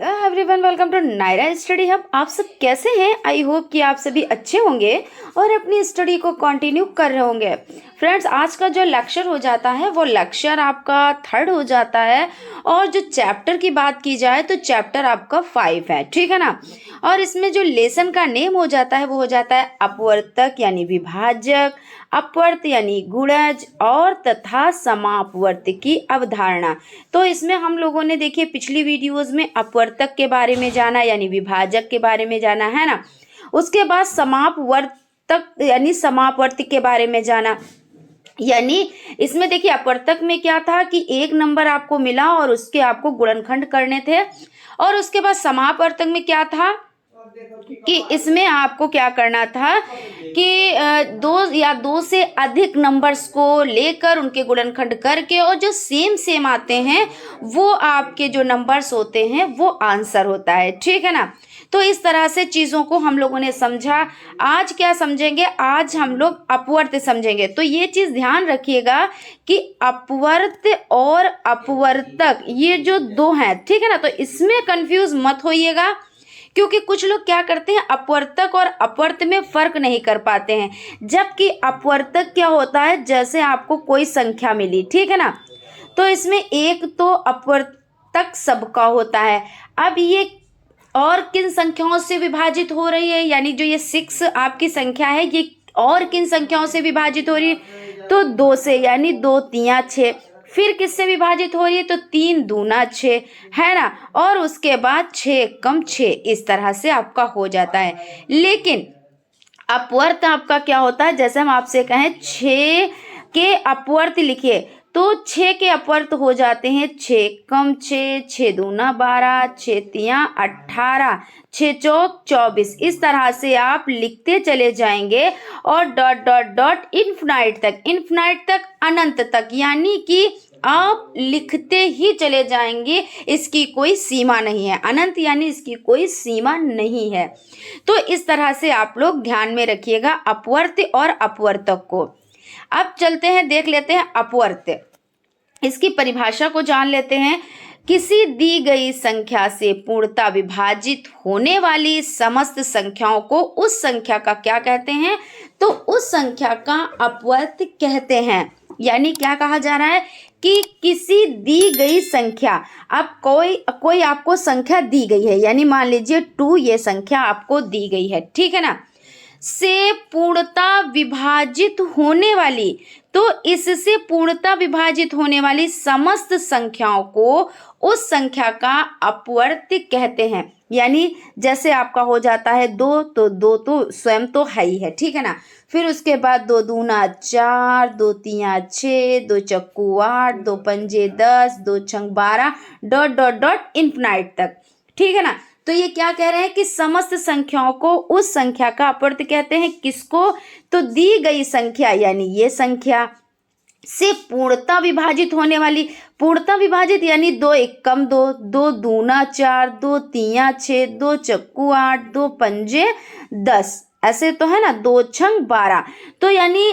Everyone welcome to Naira study hub. आप सब कैसे हैं? आई होप कि आप सभी अच्छे होंगे और अपनी स्टडी को कंटिन्यू कर रहे होंगे। फ्रेंड्स, आज का जो लेक्चर हो जाता है वो लेक्चर आपका 3rd हो जाता है और जो चैप्टर की बात की जाए तो चैप्टर आपका 5 है, ठीक है ना। और इसमें जो लेसन का नेम हो जाता है वो हो जाता है अपवर्तक यानी विभाजक, अपवर्त यानी गुणज और तथा समापवर्त की अवधारणा। तो इसमें हम लोगों ने देखिए पिछली वीडियोस में अपवर्तक के बारे में जाना यानी विभाजक के बारे में जाना है ना। उसके बाद समापवर्तक यानी समापवर्त के बारे में जाना। यानी इसमें देखिए अपवर्तक में क्या था कि एक नंबर आपको मिला और उसके आपको गुणनखंड करने थे। और उसके बाद समापवर्तक में क्या था कि इसमें आपको क्या करना था कि दो से अधिक नंबर्स को लेकर उनके गुणनखंड करके और जो सेम आते हैं वो आपके जो नंबर्स होते हैं वो आंसर होता है, ठीक है ना। तो इस तरह से चीज़ों को हम लोगों ने समझा। आज क्या समझेंगे? आज हम लोग अपवर्त समझेंगे। तो ये चीज़ ध्यान रखिएगा कि अपवर्त और अपवर्तक ये जो दो हैं, ठीक है ना। तो इसमें कंफ्यूज मत होइएगा क्योंकि कुछ लोग क्या करते हैं अपवर्तक और अपवर्त में फर्क नहीं कर पाते हैं। जबकि अपवर्तक क्या होता है, जैसे आपको कोई संख्या मिली, ठीक है ना, तो इसमें एक तो अपवर्तक सबका होता है। अब ये और किन संख्याओं से विभाजित हो रही है, यानी जो ये 6 आपकी संख्या है ये और किन संख्याओं से विभाजित हो रही है, तो 2 से, यानी 2 3 6। फिर किससे विभाजित हो रही है, तो 3 दूना 6 है ना। और उसके बाद 6 कम 6, इस तरह से आपका हो जाता है। लेकिन अपवर्त आपका क्या होता है, जैसे हम आपसे कहें 6 के अपवर्त लिखिए तो 6 के अपवर्त हो जाते हैं 6 कम 6, 6 दूना 12, 6 तिया 18, 6 चौक 24। इस तरह से आप लिखते चले जाएंगे और डॉट डॉट डॉट इन्फिनाइट तक अनंत तक, यानी कि आप लिखते ही चले जाएंगे, इसकी कोई सीमा नहीं है। अनंत यानी इसकी कोई सीमा नहीं है। तो इस तरह से आप लोग ध्यान में रखिएगा अपवर्त और अपवर्तक को। अब चलते हैं, देख लेते हैं अपवर्त। इसकी परिभाषा को जान लेते हैं। किसी दी गई संख्या से पूर्णतः विभाजित होने वाली समस्त संख्याओं को उस संख्या का क्या कहते हैं, तो उस संख्या का अपवर्त कहते हैं। यानी क्या कहा जा रहा है कि किसी दी गई संख्या, अब कोई आपको संख्या दी गई है, यानी मान लीजिए 2 ये संख्या आपको दी गई है, ठीक है ना, से पूर्णतः विभाजित होने वाली, तो इससे पूर्णतः विभाजित होने वाली समस्त संख्याओं को उस संख्या का अपवर्त कहते हैं। यानी जैसे आपका हो जाता है 2 तो 2 तो स्वयं तो है ही है, ठीक है ना। फिर उसके बाद 2 दूना 4, 2 तिया 6, 2 चक्कू 8, 2 पंजे 10, 2 छंग 12, डॉट डॉट डॉट इन्फिनाइट तक, ठीक है ना। तो ये क्या कह रहे हैं कि समस्त संख्याओं को उस संख्या का अपवर्त कहते हैं। किसको? तो दी गई संख्या यानी ये संख्या से पूर्णतः विभाजित होने वाली, पूर्णतः विभाजित यानी 2 एक कम 2, 2 दूना 4, 2 तिया 6, 2 चक्कू 8, 2 पंजे 10, ऐसे तो है ना, 2 छंग 12। तो यानी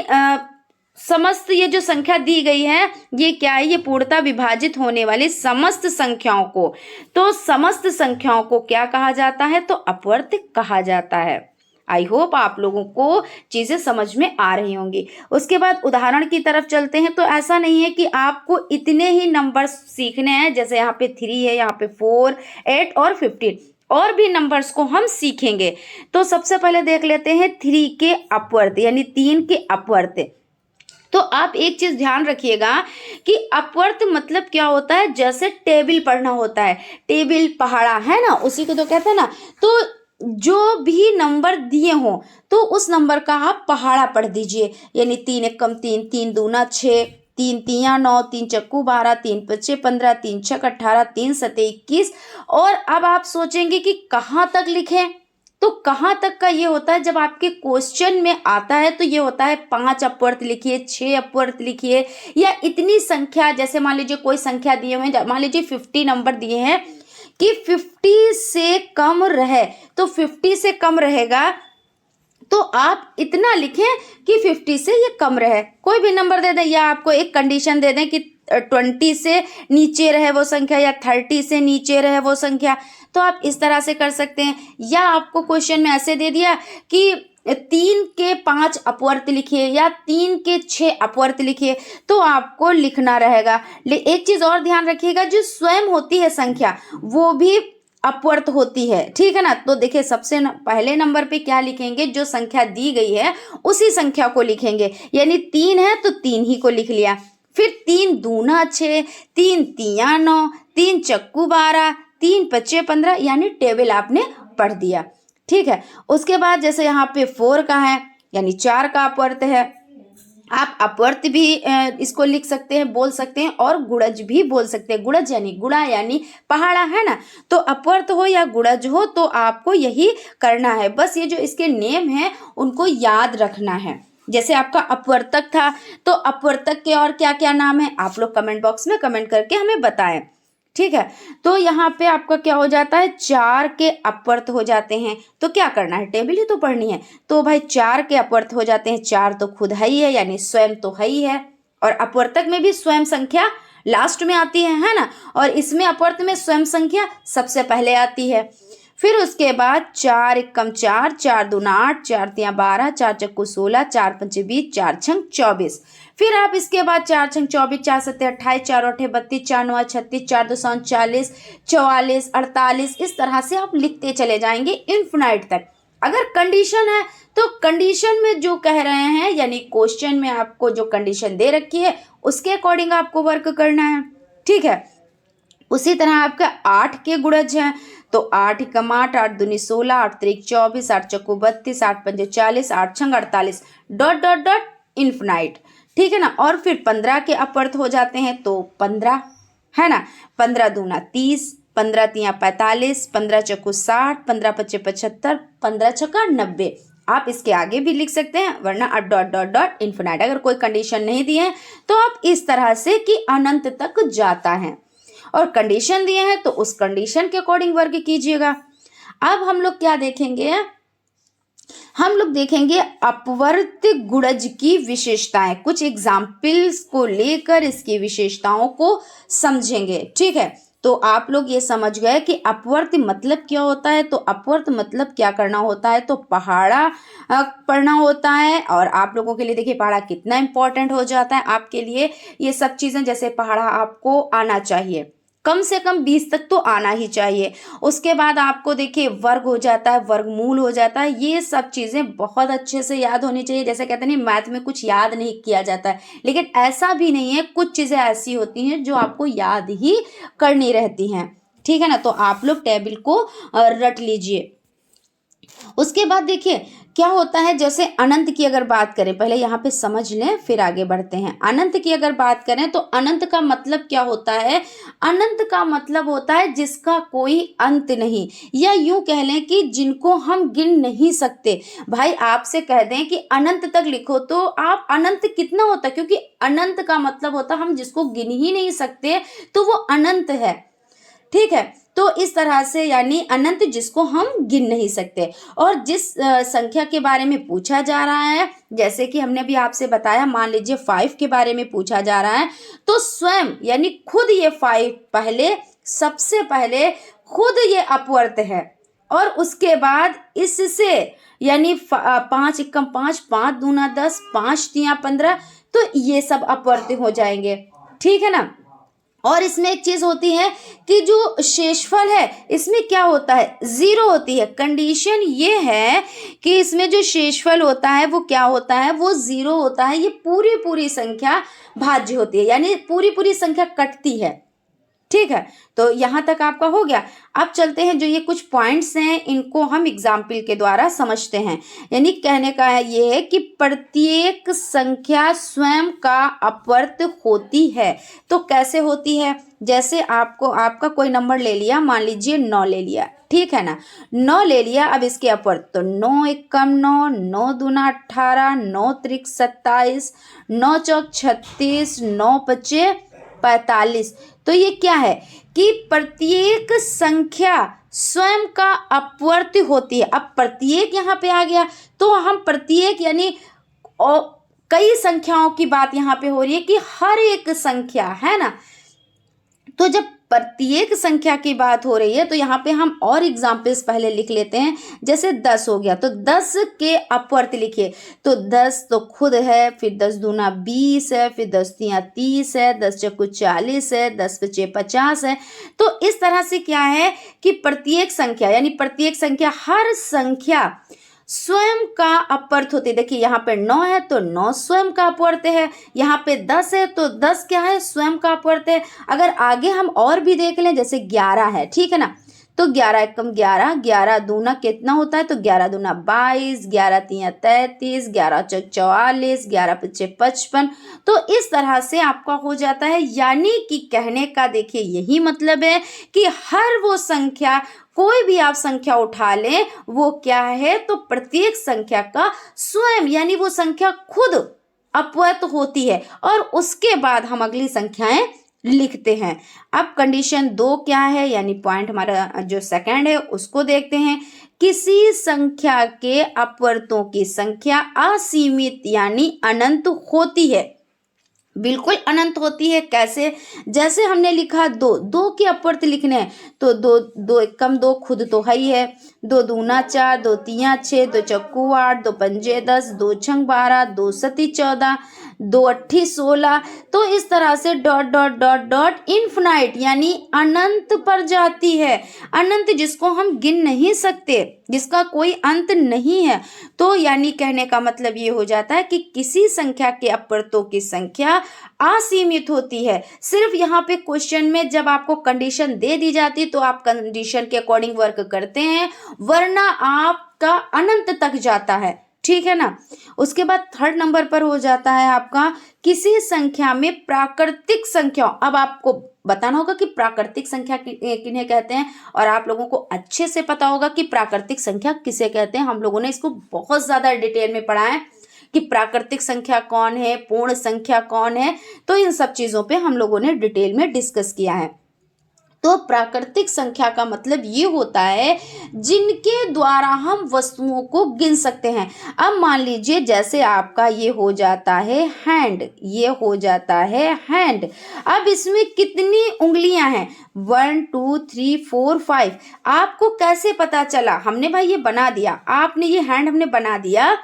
समस्त ये जो संख्या दी गई है ये क्या है, ये पूर्णतः विभाजित होने वाली समस्त संख्याओं को, तो समस्त संख्याओं को क्या कहा जाता है, तो अपवर्त कहा जाता है। आई होप आप लोगों को चीजें समझ में आ रही होंगी। उसके बाद उदाहरण की तरफ चलते हैं। तो ऐसा नहीं है कि आपको इतने ही नंबर सीखने हैं, जैसे यहाँ पे 3 है, यहाँ पे 4, 8 और 15 और भी नंबर्स को हम सीखेंगे। तो सबसे पहले देख लेते हैं 3 के अपवर्त यानी 3 के अपवर्त। तो आप एक चीज ध्यान रखिएगा कि अपवर्त मतलब क्या होता है, जैसे टेबल पढ़ना होता है, टेबल पहाड़ा है ना, उसी को तो कहते हैं ना। तो जो भी नंबर दिए हों तो उस नंबर का आप पहाड़ा पढ़ दीजिए। यानी 3 एक कम 3, 3 दूना 6, 3 तिया 9, 3 चक्कू 12, 3 पच्चे 15, 3 छक 18, 3 सते 21। और अब आप सोचेंगे कि कहाँ तक लिखें, तो कहाँ तक का ये होता है, जब आपके क्वेश्चन में आता है तो ये होता है 5 अपवर्त लिखिए, 6 अपवर्त लिखिए, या इतनी संख्या, जैसे मान लीजिए कोई संख्या दिए हुए हैं, मान लीजिए 50 नंबर दिए हैं कि 50 से कम रहे, तो 50 से कम रहेगा तो आप इतना लिखें कि 50 से ये कम रहे। कोई भी नंबर दे दें या आपको एक कंडीशन दे दें कि 20 से नीचे रहे वो संख्या या 30 से नीचे रहे वो संख्या, तो आप इस तरह से कर सकते हैं। या आपको क्वेश्चन में ऐसे दे दिया कि 3 के 5 अपवर्त लिखिए या 3 के 6 अपवर्त लिखिए, तो आपको लिखना रहेगा। एक चीज़ और ध्यान रखिएगा, जो स्वयं होती है संख्या वो भी अपवर्त होती है, ठीक है ना। तो देखिए सबसे पहले नंबर पे क्या लिखेंगे, जो संख्या दी गई है उसी संख्या को लिखेंगे, यानी 3 है तो 3 ही को लिख लिया। फिर 3 दूना 6, 3 तिया 9, 3 चक्कू 12, 3 पच्चे 15, यानी टेबल आपने पढ़ दिया, ठीक है। उसके बाद जैसे यहाँ पे 4 का है, यानी 4 का अपवर्त है। आप अपवर्त भी इसको लिख सकते हैं, बोल सकते हैं, और गुणज भी बोल सकते हैं। गुणज यानी गुणा यानी पहाड़ा, है ना। तो अपवर्त हो या गुणज हो तो आपको यही करना है। बस ये जो इसके नेम है उनको याद रखना है। जैसे आपका अपवर्तक था, तो अपवर्तक के और क्या क्या नाम है आप लोग कमेंट बॉक्स में कमेंट करके हमें बताएं, ठीक है। तो यहाँ पे आपका क्या हो जाता है, 4 के अपवर्त हो जाते हैं। तो क्या करना है, टेबल ही तो पढ़नी है। तो भाई 4 के अपवर्त हो जाते हैं, 4 तो खुद है ही है, यानी स्वयं तो है ही है। और अपवर्तक में भी स्वयं संख्या लास्ट में आती है ना। और इसमें अपवर्त में स्वयं संख्या सबसे पहले आती है। फिर उसके बाद 4 एकम 4, 4 दूना 8, 4 तिया 12, 4 चक्कू 16, 4 पंचे 20, 4 छंग 24। फिर आप इसके बाद 4 छंग 24, 4 सत्ते 28, 4 अठे 32, 4 नौ 36, 4 दो 40, 44, 48, इस तरह से आप लिखते चले जाएंगे इन्फिनाइट तक। अगर कंडीशन है तो कंडीशन में जो कह रहे हैं, यानी क्वेश्चन में आपको जो कंडीशन दे रखी है उसके अकॉर्डिंग आपको वर्क करना है, ठीक है। उसी तरह आपका 8 के गुणज हैं, तो 8 एकम 8, 8 दूनी 16, 8 त्रिक 24, 8 चक्कू 32, 8 पंजे 40, 8 छंग 48, डॉट डॉट डॉट इन्फिनाइट, ठीक है ना। और फिर 15 के अपवर्त हो जाते हैं, तो 15 है ना। 15 दूना 30, 15 तिया 45, 15 चक्कू 60, 15 पच्चे 75, 15 छक्का 90। आप इसके आगे भी लिख सकते हैं, वरना आप डॉट डॉट डॉट इन्फिनाइट। अगर कोई कंडीशन नहीं दी है तो आप इस तरह से कि अनंत तक जाता है, और कंडीशन दिए हैं तो उस कंडीशन के अकॉर्डिंग वर्क कीजिएगा। अब हम लोग क्या देखेंगे, हम लोग देखेंगे अपवर्त गुणज की विशेषताएं। कुछ एग्जाम्पल्स को लेकर इसकी विशेषताओं को समझेंगे, ठीक है। तो आप लोग ये समझ गए कि अपवर्त मतलब क्या होता है। तो अपवर्त मतलब क्या करना होता है, तो पहाड़ा पढ़ना होता है। और आप लोगों के लिए देखिए पहाड़ा कितना इंपॉर्टेंट हो जाता है आपके लिए। ये सब चीज़ें, जैसे पहाड़ा आपको आना चाहिए, कम से कम 20 तक तो आना ही चाहिए। उसके बाद आपको देखिए वर्ग हो जाता है, वर्गमूल हो जाता है। ये सब चीज़ें बहुत अच्छे से याद होनी चाहिए। जैसे कहते हैं नहीं, मैथ में कुछ याद नहीं किया जाता है, लेकिन ऐसा भी नहीं है। कुछ चीज़ें ऐसी होती हैं जो आपको याद ही करनी रहती हैं, ठीक है ना। तो आप लोग टेबल को रट लीजिए। उसके बाद देखिए क्या होता है, जैसे अनंत की अगर बात करें, पहले यहाँ पे समझ लें फिर आगे बढ़ते हैं। अनंत की अगर बात करें तो अनंत का मतलब क्या होता है, अनंत का मतलब होता है जिसका कोई अंत नहीं, या यूं कह लें कि जिनको हम गिन नहीं सकते। भाई आपसे कह दें कि अनंत तक लिखो, तो आप अनंत कितना होता है, क्योंकि अनंत का मतलब होता है हम जिसको गिन ही नहीं सकते, तो वो अनंत है, ठीक है। तो इस तरह से यानी अनंत जिसको हम गिन नहीं सकते। और जिस संख्या के बारे में पूछा जा रहा है, जैसे कि हमने भी आपसे बताया, मान लीजिए 5 के बारे में पूछा जा रहा है, तो स्वयं यानी खुद ये 5 पहले, सबसे पहले खुद ये अपवर्त है। और उसके बाद इससे यानी 5 एकम 5, 5 दूना 10, 5 तिया 15, तो ये सब अपवर्त हो जाएंगे, ठीक है ना। और इसमें एक चीज होती है कि जो शेषफल है इसमें क्या होता है, 0 होती है। कंडीशन ये है कि इसमें जो शेषफल होता है वो क्या होता है, वो 0 होता है। ये पूरी पूरी संख्या भाज्य होती है, यानी पूरी पूरी संख्या कटती है, ठीक है। तो यहाँ तक आपका हो गया। अब चलते हैं, जो ये कुछ पॉइंट्स हैं इनको हम एग्जाम्पल के द्वारा समझते हैं। यानी कहने का ये है कि प्रत्येक संख्या स्वयं का अपवर्त होती है। तो कैसे होती है, जैसे आपका कोई नंबर ले लिया, मान लीजिए 9 ले लिया, ठीक है ना। 9 ले लिया, अब इसके अपवर्त, तो 9 एकम 9, 9 दूना 18, 9 त्रिक 27, 9 चौक 36, 9 पच्चे 45। तो ये क्या है कि प्रत्येक संख्या स्वयं का अपवर्त होती है। अब प्रत्येक यहाँ पे आ गया, तो हम प्रत्येक यानी कई संख्याओं की बात यहाँ पे हो रही है कि हर एक संख्या, है ना। तो जब प्रत्येक संख्या की बात हो रही है तो यहाँ पे हम और एग्जाम्पल्स पहले लिख लेते हैं। जैसे 10 हो गया तो 10 के अपवर्त लिखिए। तो 10 तो खुद है, फिर 10 दूना 20 है, फिर 10 तिया 30 है, 10 चक्कू 40 है, 10 पचे 50 है। तो इस तरह से क्या है कि प्रत्येक संख्या, यानी प्रत्येक संख्या, हर संख्या स्वयं का अपवर्त होती है। देखिए यहाँ पे 9 है तो 9 स्वयं का अपवर्त है, यहाँ पे 10 है तो 10 क्या है, स्वयं का अपवर्त है। अगर आगे हम और भी देख लें, जैसे 11 है, ठीक है ना, तो 11 एकम 11, 11 दूना कितना होता है, तो 11 दूना 22, 11 तिया 33, 11 चौक 44, 11 पचे 55। तो इस तरह से आपका हो जाता है। यानी कि कहने का देखिए यही मतलब है कि हर वो संख्या, कोई भी आप संख्या उठा लें, वो क्या है, तो प्रत्येक संख्या का स्वयं, यानी वो संख्या खुद अपवर्त होती है और उसके बाद हम अगली संख्याएं लिखते हैं। अब कंडीशन 2 क्या है, यानी पॉइंट हमारा जो सेकंड है उसको देखते हैं। किसी संख्या के अपवर्तों की संख्या असीमित यानी अनंत होती है, बिल्कुल अनंत होती है। कैसे, जैसे हमने लिखा 2, 2 के अपवर्त लिखने हैं तो 2, 2 एकम 2 खुद तो है ही है, 2 दूना 4, 2 तिया 6, 2 चक्कू 8, 2 पंजे 10, 2 छंग 12, 2 सती 14, 2 अट्ठी 16। तो इस तरह से dot dot dot dot infinite यानी अनंत पर जाती है। अनंत जिसको हम गिन नहीं सकते, जिसका कोई अंत नहीं है। तो यानी कहने का मतलब ये हो जाता है कि किसी संख्या के अपवर्तों की संख्या असीमित होती है। सिर्फ यहाँ पे क्वेश्चन में जब आपको कंडीशन दे दी जाती है तो आप कंडीशन के अकॉर्डिंग वर्क करते हैं, वरना आपका अनंत तक जाता है, ठीक है ना। उसके बाद थर्ड नंबर पर हो जाता है आपका किसी संख्या में प्राकृतिक संख्याओं। अब आपको बताना होगा कि प्राकृतिक संख्या किन्हें कहते हैं, और आप लोगों को अच्छे से पता होगा कि प्राकृतिक संख्या किसे कहते हैं। हम लोगों ने इसको बहुत ज़्यादा डिटेल में पढ़ा है कि प्राकृतिक संख्या कौन है, पूर्ण संख्या कौन है। तो इन सब चीज़ों पे हम लोगों ने डिटेल में डिस्कस किया है। तो प्राकृतिक संख्या का मतलब ये होता है जिनके द्वारा हम वस्तुओं को गिन सकते हैं। अब मान लीजिए जैसे आपका ये हो जाता है हैंड, ये हो जाता है हैंड। अब इसमें कितनी उंगलियां हैं, 1 2 3 4 5। आपको कैसे पता चला, हमने भाई ये बना दिया, आपने ये हैंड हमने बना दिया,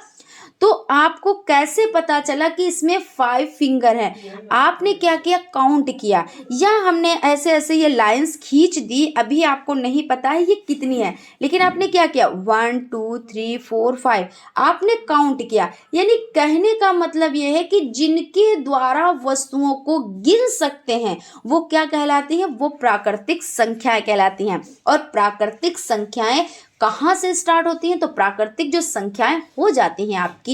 तो आपको कैसे पता चला कि इसमें 5 फिंगर हैं? आपने क्या किया, काउंट किया, या हमने ऐसे ऐसे ये लाइंस खींच दी। अभी आपको नहीं पता है ये कितनी है, लेकिन आपने क्या किया, 1 2 3 4 5 आपने काउंट किया। यानी कहने का मतलब ये है कि जिनके द्वारा वस्तुओं को गिन सकते हैं वो क्या कहलाती है, वो प्राकृतिक संख्याएं कहलाती हैं। और प्राकृतिक संख्याएं कहाँ से स्टार्ट होती हैं, तो प्राकृतिक जो संख्याएं हो जाती हैं आपकी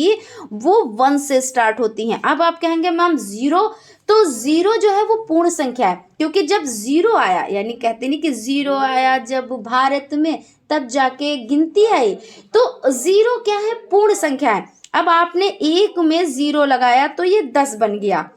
वो 1 से स्टार्ट होती हैं। अब आप कहेंगे मैम 0, तो 0 जो है वो पूर्ण संख्या है, क्योंकि जब 0 आया, यानी कहते नहीं कि 0 आया जब भारत में तब जाके गिनती आई, तो 0 क्या है, पूर्ण संख्या है। अब आपने 1 में 0 लगाया तो ये 10 बन गया,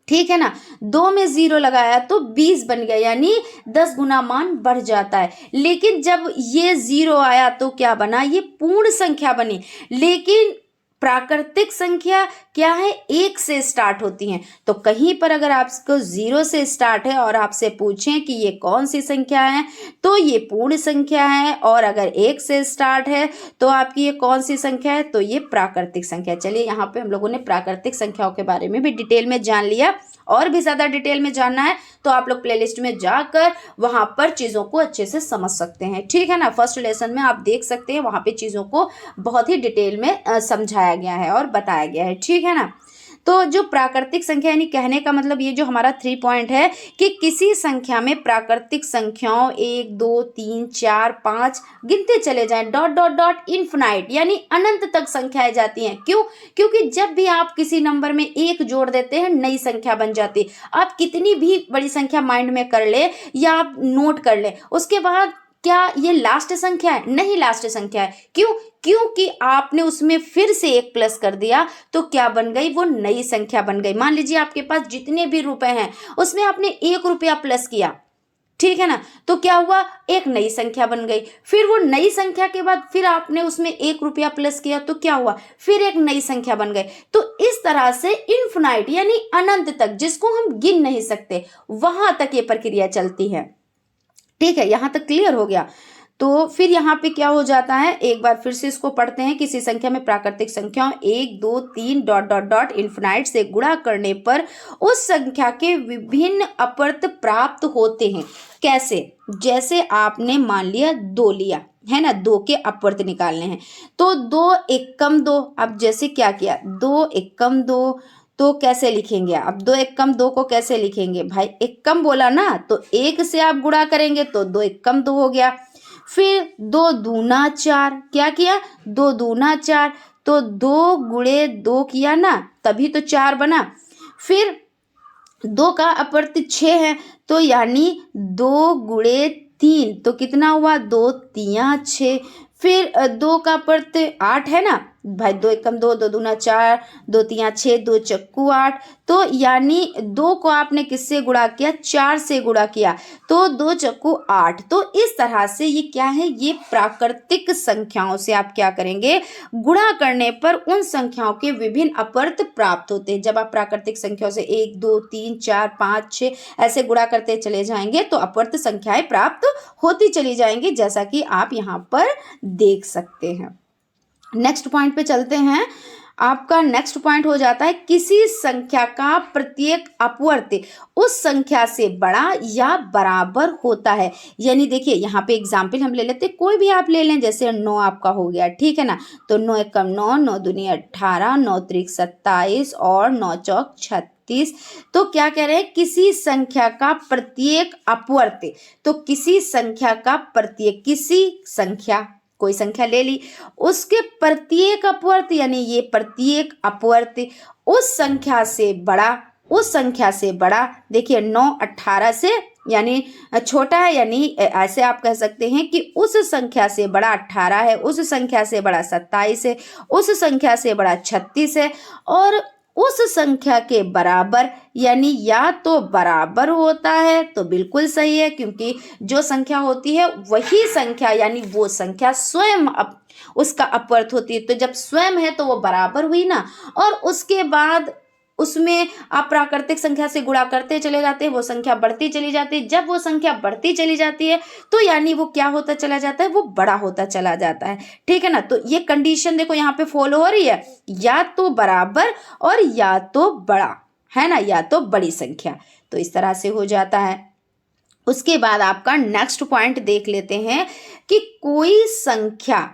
ठीक है ना। 2 में 0 लगाया तो 20 बन गया, यानी 10 गुना मान बढ़ जाता है। लेकिन जब ये 0 आया तो क्या बना, ये पूर्ण संख्या बनी। लेकिन प्राकृतिक संख्या क्या है, 1 से स्टार्ट होती हैं। तो कहीं पर अगर आपको 0 से स्टार्ट है और आपसे पूछें कि ये कौन सी संख्या है, तो ये पूर्ण संख्या है। और अगर 1 से स्टार्ट है तो आपकी ये कौन सी संख्या है, तो ये प्राकृतिक संख्या। चलिए यहाँ पे हम लोगों ने प्राकृतिक संख्याओं के बारे में भी डिटेल में जान लिया। और भी ज़्यादा डिटेल में जानना है तो आप लोग प्लेलिस्ट में जाकर वहाँ पर चीज़ों को अच्छे से समझ सकते हैं, ठीक है ना। फर्स्ट लेसन में आप देख सकते हैं, वहाँ पे चीज़ों को बहुत ही डिटेल में समझाया गया है और बताया गया है, ठीक है ना। तो जो प्राकृतिक संख्या, यानी कहने का मतलब ये जो हमारा 3 पॉइंट है कि किसी संख्या में प्राकृतिक संख्याओं 1 2 3 4 5 गिनते चले जाएं, डॉट डॉट डॉट इन्फिनाइट यानी अनंत तक संख्याएं जाती हैं। क्यों, क्योंकि जब भी आप किसी नंबर में 1 जोड़ देते हैं नई संख्या बन जाती। आप कितनी भी बड़ी संख्या माइंड में कर ले या आप नोट कर ले, उसके बाद क्या ये लास्ट संख्या है, नहीं लास्ट संख्या है। क्यों, क्योंकि आपने उसमें फिर से 1 प्लस कर दिया तो क्या बन गई, वो नई संख्या बन गई। मान लीजिए आपके पास जितने भी रुपए हैं उसमें आपने 1 रुपया प्लस किया, ठीक है ना। तो क्या हुआ, एक नई संख्या बन गई, फिर वो नई संख्या के बाद फिर आपने उसमें 1 रुपया प्लस किया तो क्या हुआ, फिर एक नई संख्या बन गई। तो इस तरह से इन्फिनाइट यानी अनंत तक, जिसको हम गिन नहीं सकते, वहां तक ये प्रक्रिया चलती है। ठीक है, यहां तक क्लियर हो गया। तो फिर यहाँ पे क्या हो जाता है, एक बार फिर से इसको पढ़ते हैं। किसी संख्या में प्राकृतिक संख्याओं 1 2 3 डॉट डॉट डॉट इन्फिनाइट से गुणा करने पर उस संख्या के विभिन्न अपवर्त प्राप्त होते हैं। कैसे, जैसे आपने मान लिया 2 लिया है ना, 2 के अपवर्त निकालने हैं, तो 2 एकम 2, अब जैसे क्या किया, 2 एकम 2, तो कैसे लिखेंगे आप, 2 एकम 2 को कैसे लिखेंगे भाई, एकम बोला ना, तो 1 से आप गुणा करेंगे तो 2 एकम 2 हो गया। फिर 2 दूना 4, क्या किया, 2 दूना 4, तो 2 गुणे 2 किया ना, तभी तो 4 बना। फिर 2 का अपवर्त 6 है, तो यानी 2 गुणे 3, तो कितना हुआ, 2 तिया 6। फिर 2 का अपवर्त 8 है ना भाई, 2 एकम 2, 2 दूना 4, 2 तिया 6, 2 चक्कू 8, तो यानी 2 को आपने किससे गुणा किया, 4 से गुणा किया, तो 2 चक्कू 8। तो इस तरह से ये क्या है, ये प्राकृतिक संख्याओं से आप क्या करेंगे, गुणा करने पर उन संख्याओं के विभिन्न अपवर्त प्राप्त होते हैं। जब आप प्राकृतिक संख्याओं से 1 2 3 4 5 6 ऐसे गुणा करते चले जाएंगे तो अपवर्त संख्याएं प्राप्त होती चली जाएंगी, जैसा कि आप यहाँ पर देख सकते हैं। नेक्स्ट पॉइंट पे चलते हैं। आपका नेक्स्ट पॉइंट हो जाता है, किसी संख्या का प्रत्येक अपवर्त उस संख्या से बड़ा या बराबर होता है। यानी देखिए यहाँ पे एग्जाम्पल हम ले लेते हैं, कोई भी आप ले लें, जैसे 9 आपका हो गया, ठीक है ना, तो 9 एकम 9, 9 दूनी 18, 9 त्रिक 27 और 9 चौक 36। तो क्या कह रहे हैं, किसी संख्या का प्रत्येक अपवर्त, तो किसी संख्या का प्रत्येक, किसी संख्या, कोई संख्या ले ली, उसके प्रत्येक अपवर्त, यानी ये प्रत्येक अपवर्त उस संख्या से बड़ा, उस संख्या से बड़ा, देखिए 9 18 से यानी छोटा है, यानी ऐसे आप कह सकते हैं कि उस संख्या से बड़ा 18 है, उस संख्या से बड़ा 27 है, उस संख्या से बड़ा 36 है, और उस संख्या के बराबर, यानी या तो बराबर होता है, तो बिल्कुल सही है, क्योंकि जो संख्या होती है वही संख्या, यानी वो संख्या स्वयं उसका अपवर्त होती है, तो जब स्वयं है तो वो बराबर हुई ना, और उसके बाद उसमें आप प्राकृतिक संख्या से गुणा करते चले जाते हैं, वो संख्या बढ़ती चली जाती है। जब वो संख्या बढ़ती चली जाती है तो यानी वो क्या होता चला जाता है, वो बड़ा होता चला जाता है, ठीक है ना। तो ये कंडीशन देखो यहाँ पे फॉलो हो रही है, या तो बराबर और या तो बड़ा, है ना, या तो बड़ी संख्या, तो इस तरह से हो जाता है। उसके बाद आपका नेक्स्ट पॉइंट देख लेते हैं कि कोई संख्या,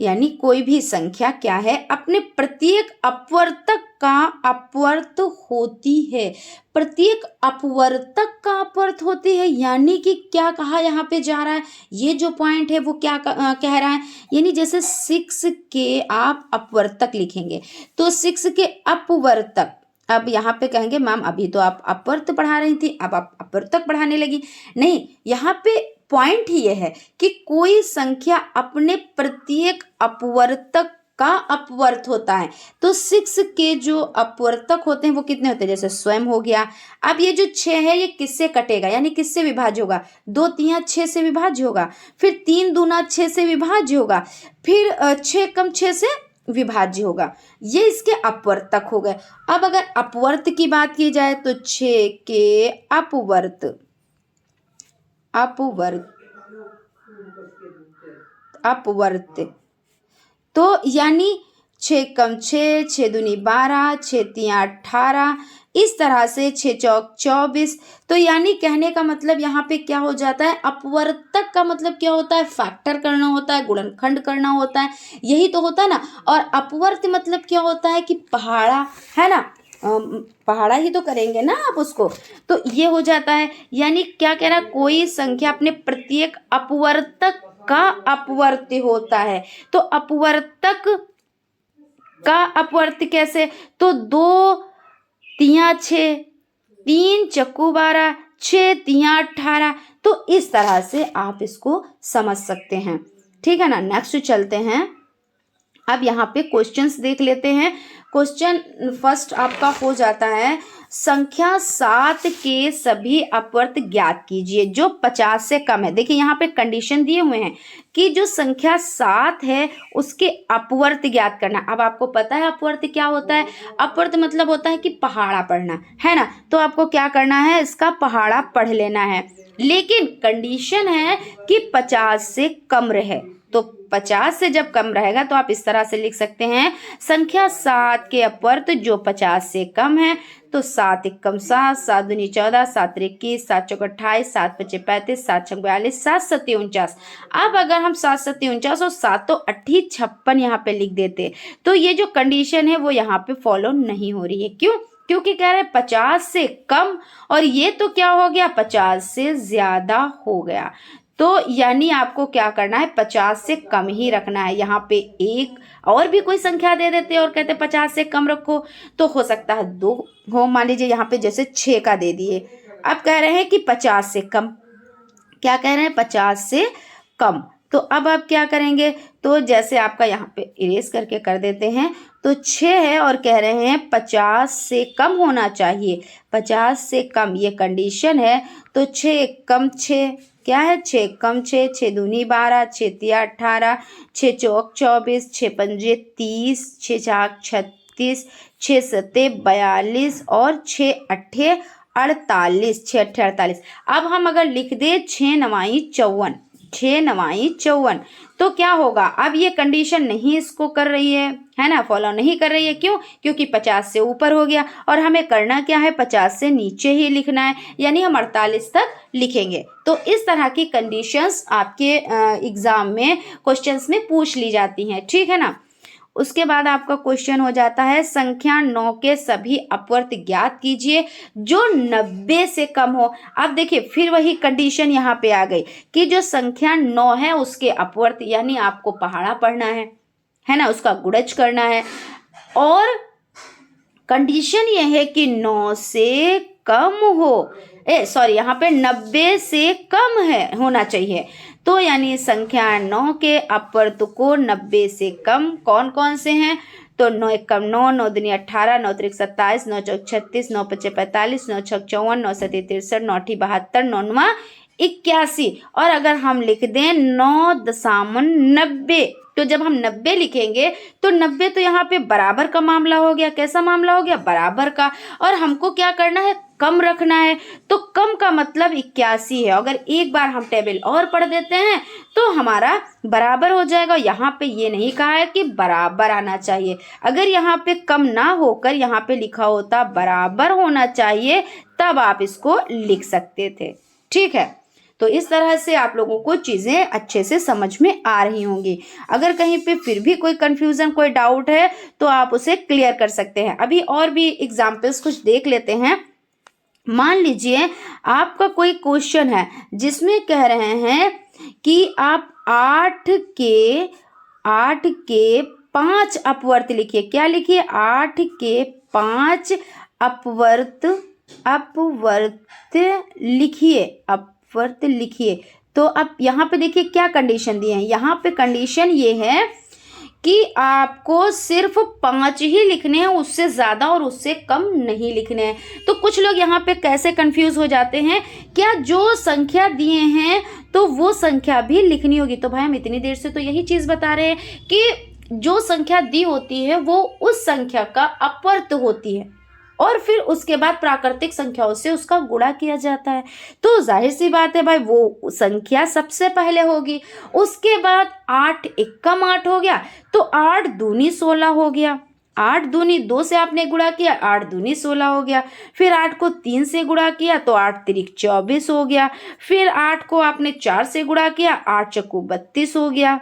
यानी कोई भी संख्या क्या है, अपने प्रत्येक अपवर्तक का अपवर्त होती है, प्रत्येक अपवर्तक का अपवर्त होती है, यानी कि क्या कहा यहाँ पे जा रहा है, ये जो पॉइंट है वो क्या कह रहा है, यानी जैसे 6 के आप अपवर्तक लिखेंगे, तो 6 के अपवर्तक, अब यहाँ पे कहेंगे मैम अभी तो आप अपवर्त पढ़ा रही थी, अब आप अपवर्तक पढ़ाने लगी, नहीं, यहाँ पे पॉइंट ही यह है कि कोई संख्या अपने प्रत्येक अपवर्तक का अपवर्त होता है, तो 6 के जो अपवर्तक होते हैं वो कितने होते हैं, जैसे स्वयं हो गया। अब ये जो 6 है ये किससे कटेगा, यानी किससे विभाज्य होगा, 2 तिया 6 से विभाज्य होगा, फिर 3 दूना 6 से विभाज्य होगा, फिर 6 कम 6 से विभाज्य होगा, ये इसके अपवर्तक हो गए। अब अगर अपवर्त की बात की जाए तो 6 के अपवर्त, तो यानी 6 कम 6, 6 दूनी 12, 6 तिया 18, इस तरह से 6 चौक 24। तो यानी कहने का मतलब यहाँ पे क्या हो जाता है, अपवर्तक का मतलब क्या होता है, फैक्टर करना होता है, गुणनखंड करना होता है, यही तो होता है ना। और अपवर्त मतलब क्या होता है कि पहाड़ा, है ना, पहाड़ा ही तो करेंगे ना आप उसको, तो ये हो जाता है। यानी क्या कह रहा है, कोई संख्या अपने प्रत्येक अपवर्तक का अपवर्त होता है, तो अपवर्तक का अपवर्त कैसे, तो 2 तिया 6, 3 चक्कू 12, 6 तिया 18, तो इस तरह से आप इसको समझ सकते हैं, ठीक है ना। नेक्स्ट चलते हैं, अब यहाँ पे क्वेश्चंस देख लेते हैं। क्वेश्चन फर्स्ट आपका हो जाता है, संख्या 7 के सभी अपवर्त ज्ञात कीजिए जो 50 से कम है। देखिए यहाँ पे कंडीशन दिए हुए हैं कि जो संख्या 7 है उसके अपवर्त ज्ञात करना। अब आपको पता है अपवर्त क्या होता है? अपवर्त मतलब होता है कि पहाड़ा पढ़ना, है ना। तो आपको क्या करना है, इसका पहाड़ा पढ़ लेना है, लेकिन कंडीशन है कि 50 से कम रहे। तो 50 से जब कम रहेगा तो आप इस तरह से लिख सकते हैं, संख्या 7 के अपवर्त जो 50 से कम है। तो 7 एकम 7, 7 दूनी 14, 7 21, 7 चौक 28, 7 पचे 35, 7 छक 42, 7 सत्ती 49। अब अगर हम 7 सत्ती 49 और 7 तो 56 यहाँ पे लिख देते तो ये जो कंडीशन है वो यहाँ पे फॉलो नहीं हो रही है। क्यों? क्योंकि कह रहे हैं 50 से कम, और ये तो क्या हो गया, 50 से ज्यादा हो गया। तो यानी आपको क्या करना है, 50 से कम ही रखना है। यहाँ पे एक और भी कोई संख्या दे देते और कहते 50 से कम रखो, तो हो सकता है 2 हो। मान लीजिए यहाँ पे जैसे 6 का दे दिए, अब कह रहे हैं कि 50 से कम, क्या कह रहे हैं, 50 से कम। तो अब आप क्या करेंगे, तो जैसे आपका यहाँ पे इरेज करके कर देते हैं, तो 6 है और कह रहे हैं 50 से कम होना चाहिए, 50 से कम ये कंडीशन है। तो 6 कम 6 क्या है, 6 कम 6, 6 दूनी 12, 6 तिया 18, 6 चौक 24, 6 पंजे 30, 6 चाक 36, 6 सत्ते 42 और 6 अट्ठे 48, 6 अट्ठे 48। अब हम अगर लिख दे 6 नवाई 54, 6 नवाई 54, तो क्या होगा, अब ये कंडीशन नहीं इसको कर रही है ना, फॉलो नहीं कर रही है। क्यों? क्योंकि 50 से ऊपर हो गया और हमें करना क्या है, 50 से नीचे ही लिखना है, यानी हम 48 तक लिखेंगे। तो इस तरह की कंडीशंस आपके एग्जाम में क्वेश्चंस में पूछ ली जाती हैं, ठीक है ना। उसके बाद आपका क्वेश्चन हो जाता है, संख्या 9 के सभी अपवर्त ज्ञात कीजिए जो 90 से कम हो। अब देखिए फिर वही कंडीशन यहाँ पे आ गई कि जो संख्या 9 है उसके अपवर्त, यानी आपको पहाड़ा पढ़ना है ना, उसका गुणज करना है। और कंडीशन ये है कि 9 से कम हो, यहाँ पे 90 से कम है होना चाहिए। तो यानी संख्या 9 के अपवर्त को 90 से कम कौन कौन से हैं, तो 9 एकम 9, 9 दूनी 18, 9 त्रिक 27, 9 चौक 36, 9 पचे 45, 9 छक 54, 9 सत्ती 63, 9 अठी 72, 9 नवा 81। और अगर हम लिख दें 9.90, तो जब हम 90 लिखेंगे तो 90 तो यहाँ पे बराबर का मामला हो गया। कैसा मामला हो गया, बराबर का। और हमको क्या करना है, कम रखना है। तो कम का मतलब 81 है। अगर एक बार हम टेबल और पढ़ देते हैं तो हमारा बराबर हो जाएगा। यहाँ पे ये नहीं कहा है कि बराबर आना चाहिए, अगर यहाँ पे कम ना होकर यहाँ पे लिखा होता बराबर होना चाहिए तब आप इसको लिख सकते थे, ठीक है। तो इस तरह से आप लोगों को चीज़ें अच्छे से समझ में आ रही होंगी। अगर कहीं पे फिर भी कोई कंफ्यूजन, कोई डाउट है तो आप उसे क्लियर कर सकते हैं। अभी और भी एग्जाम्पल्स कुछ देख लेते हैं। मान लीजिए आपका कोई क्वेश्चन है जिसमें कह रहे हैं कि आप 8 के 5 अपवर्त लिखिए। क्या लिखिए, 8 के 5 अपवर्त लिखिए। तो अब यहाँ पे देखिए क्या कंडीशन दिए हैं। यहाँ पे कंडीशन ये है कि आपको सिर्फ 5 ही लिखने हैं, उससे ज़्यादा और उससे कम नहीं लिखने हैं। तो कुछ लोग यहाँ पे कैसे कंफ्यूज हो जाते हैं, क्या जो संख्या दिए हैं तो वो संख्या भी लिखनी होगी। तो भाई हम इतनी देर से तो यही चीज़ बता रहे हैं कि जो संख्या दी होती है वो उस संख्या का अपवर्त होती है और फिर उसके बाद प्राकृतिक संख्याओं से उसका गुणा किया जाता है। तो जाहिर सी बात है भाई, वो संख्या सबसे पहले होगी। उसके बाद 8 एकम 8 हो गया, तो 8 दूनी 16 हो गया। 8 दूनी 2 से आपने गुणा किया, 8 दूनी 16 हो गया। फिर 8 को 3 से गुणा किया तो 8 तिरिक 24 हो गया। फिर 8 को आपने 4 से गुणा किया, 8 चक्कू 32 हो गया।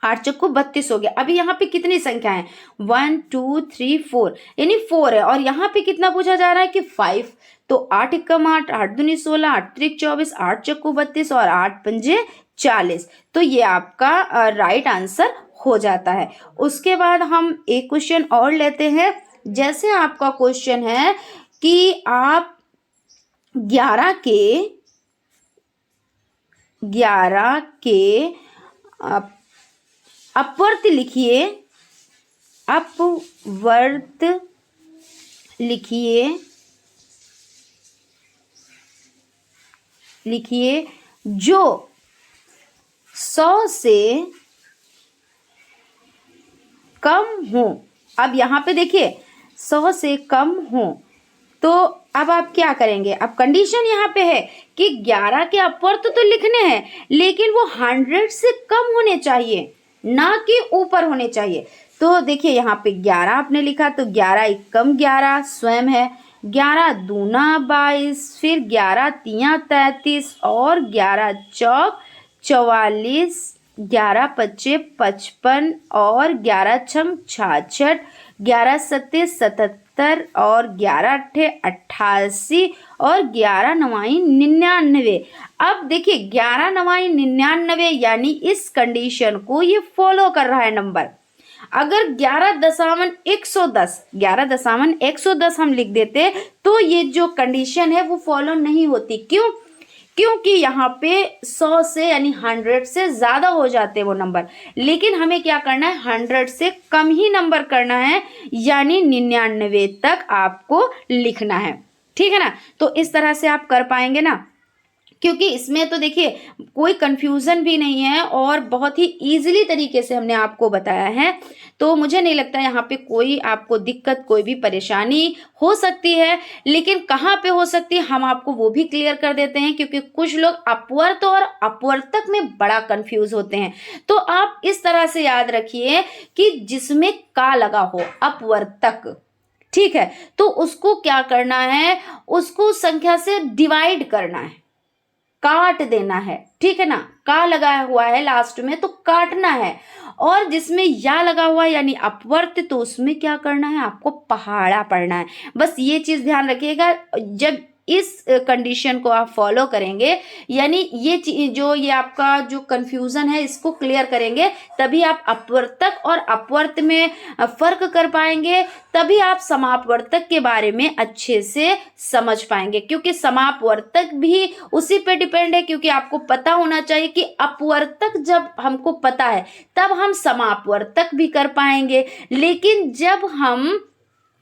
8 चक्कू 32 हो गया। अभी यहाँ पे कितनी संख्या है, 1 2 3 4, यानी 4 है। और यहाँ पे कितना पूछा जा रहा है कि 5। तो 8 एकम 8, 8 दूनी 16, 8 त्रिक 24, 8 चक्कू 32 और 8 पंजे 40। तो ये आपका राइट आंसर हो जाता है। उसके बाद हम एक क्वेश्चन और लेते हैं। जैसे आपका क्वेश्चन है कि आप 11 के अपवर्त लिखिए अपवर्त लिखिए जो 100 से कम हो। अब यहाँ पे देखिए 100 से कम हो, तो अब आप क्या करेंगे? अब कंडीशन यहाँ पे है कि 11 के अपवर्त तो लिखने हैं, लेकिन वो 100 से कम होने चाहिए, ना कि ऊपर होने चाहिए। तो देखिए यहाँ पे 11 आपने लिखा, तो 11 एकम 11 स्वयं है, 11 दूना 22, फिर 11 तिया 33 और 11 चौक 44, 11 पच्चे 55 और 11 छम 66, 11 सत्ते 77 और 11 अट्ठे 88 और 11 नवाई 99। अब देखिए 11 नवाई 99 यानी इस कंडीशन को ये फॉलो कर रहा है नंबर। अगर 11.110 हम लिख देते तो ये जो कंडीशन है वो फॉलो नहीं होती। क्यों? क्योंकि यहाँ पे 100 से यानी 100 से ज़्यादा हो जाते वो नंबर, लेकिन हमें क्या करना है? 100 से कम ही नंबर करना है, यानी 99 तक आपको लिखना है। ठीक है ना? तो इस तरह से आप कर पाएंगे ना, क्योंकि इसमें तो देखिए कोई कंफ्यूजन भी नहीं है और बहुत ही इजीली तरीके से हमने आपको बताया है। तो मुझे नहीं लगता यहाँ पे कोई आपको दिक्कत, कोई भी परेशानी हो सकती है। लेकिन कहाँ पे हो सकती है हम आपको वो भी क्लियर कर देते हैं, क्योंकि कुछ लोग अपवर्त और अपवर्तक में बड़ा कंफ्यूज होते हैं। तो आप इस तरह से याद रखिए कि जिसमें का लगा हो अपवर्तक, ठीक है, तो उसको क्या करना है? उसको संख्या से डिवाइड करना है, काट देना है। ठीक है ना? का लगा हुआ है लास्ट में तो काटना है, और जिसमें या लगा हुआ है यानी अपवर्त, तो उसमें क्या करना है? आपको पहाड़ा पढ़ना है। बस ये चीज ध्यान रखिएगा। जब इस कंडीशन को आप फॉलो करेंगे, यानी ये आपका जो कंफ्यूजन है इसको क्लियर करेंगे, तभी आप अपवर्तक और अपवर्त में फर्क कर पाएंगे, तभी आप समापवर्तक के बारे में अच्छे से समझ पाएंगे। क्योंकि समापवर्तक भी उसी पे डिपेंड है, क्योंकि आपको पता होना चाहिए कि अपवर्तक जब हमको पता है तब हम समापवर्तक भी कर पाएंगे। लेकिन जब हम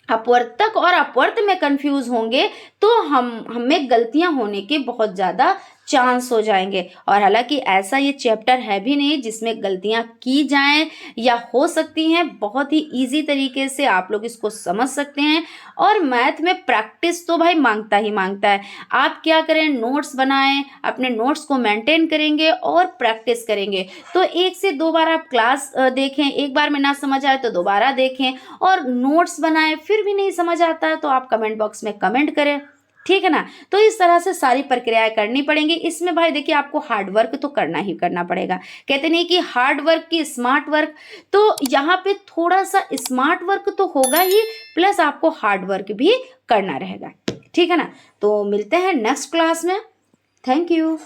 अपवर्तक और अपवर्त में कंफ्यूज होंगे तो हमें गलतियां होने के बहुत ज़्यादा चांस हो जाएंगे। और हालांकि ऐसा ये चैप्टर है भी नहीं जिसमें गलतियां की जाएं या हो सकती हैं। बहुत ही इजी तरीके से आप लोग इसको समझ सकते हैं। और मैथ में प्रैक्टिस तो भाई मांगता ही मांगता है। आप क्या करें? नोट्स बनाएं, अपने नोट्स को मेंटेन करेंगे और प्रैक्टिस करेंगे। तो 1 से 2 बार आप क्लास देखें, एक बार में ना समझ आए तो दोबारा देखें और नोट्स बनाएं। फिर भी नहीं समझ आता है तो आप कमेंट बॉक्स में कमेंट करें। ठीक है ना? तो इस तरह से सारी प्रक्रियाएं करनी पड़ेंगी। इसमें भाई देखिए आपको हार्ड वर्क तो करना ही करना पड़ेगा। कहते नहीं कि हार्ड वर्क की स्मार्ट वर्क, तो यहाँ पे थोड़ा सा स्मार्ट वर्क तो होगा ही, प्लस आपको हार्ड वर्क भी करना रहेगा। ठीक है ना? तो मिलते हैं नेक्स्ट क्लास में। Thank you.